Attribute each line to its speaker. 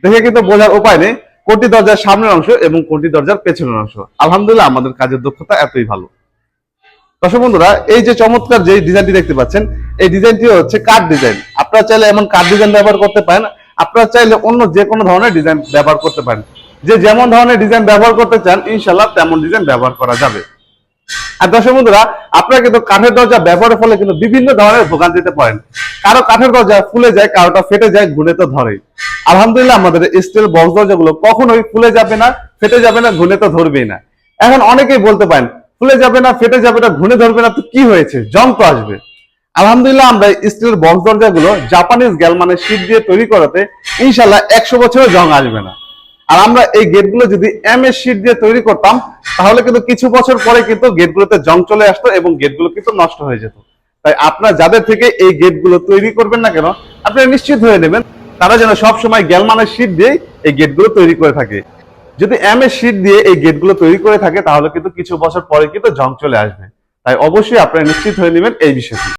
Speaker 1: দেখে কিন্তু বোঝার উপায় নেই কোনটি দরজার সামনের অংশ এবং কোনটি দরজার পেছনের অংশ। আলহামদুলিল্লাহ আমাদের কাজের দক্ষতা এতই ভালো। দর্শক বন্ধুরা, এই যে চমৎকার যে ডিজাইনটি দেখতে পাচ্ছেন, এই ডিজাইনটি হচ্ছে কাঠ ডিজাইন। আপনারা চাইলে এমন কাঠ ডিজাইন ব্যবহার করতে পারেন, আপনারা চাইলে অন্য যে কোনো ধরনের ডিজাইন ব্যবহার করতে পারেন। যে যেমন ধরনের ডিজাইন ব্যবহার করতে চান ইনশাল্লাহ তেমন ডিজাইন ব্যবহার করা যাবে। আর দর্শক বন্ধুরা, আপনারা কিন্তু কাঠের দরজা ব্যবহারের ফলে কিন্তু বিভিন্ন ধরনের ভোগান্তিতে পড়েন। কারো কাঠের দরজা ফুলে যায়, কারোটা ফেটে যায়, ঘুনে তো ধরে। আলহামদুলিল্লাহ আমাদের স্টিল বক্স দরজাগুলো কখনোই ফুলে যাবে না, ফেটে যাবে না, ঘুনে তো ধরবেই না। এখন অনেকেই বলতে পারেন ফুলে যাবে না, ফেটে যাবে না, ঘুনে ধরবে না, তো কি হয়েছে, জং তো আসবে। আলহামদুলিল্লাহ আমরা স্টিলের বক্স দরজাগুলো জাপানিজ গ্যালমানের শীট দিয়ে তৈরি করাতে ইনশাল্লাহ 100 বছরেও জং আসবে না। আর আমরা এই গেটগুলো যদি এমএস শীট দিয়ে তৈরি করতাম তাহলে কিন্তু কিছু বছর পরে কিন্তু গেটগুলোতে জং চলে আসতো এবং গেটগুলো কিন্তু নষ্ট হয়ে যেত। তাই আপনারা যাদের থেকে এই গেটগুলো তৈরি করবেন না কেন, আপনারা নিশ্চিত হয়ে নেবেন তারা যেন সবসময় গ্যালমানের শীট দিয়ে এই গেটগুলো তৈরি করে থাকে। যদি এমএস শীট দিয়ে এই গেটগুলো তৈরি করে থাকে তাহলে কিন্তু কিছু বছর পরে কিন্তু জং চলে আসবে। তাই অবশ্যই আপনারা নিশ্চিত হয়ে নেবেন এই বিষয়টি।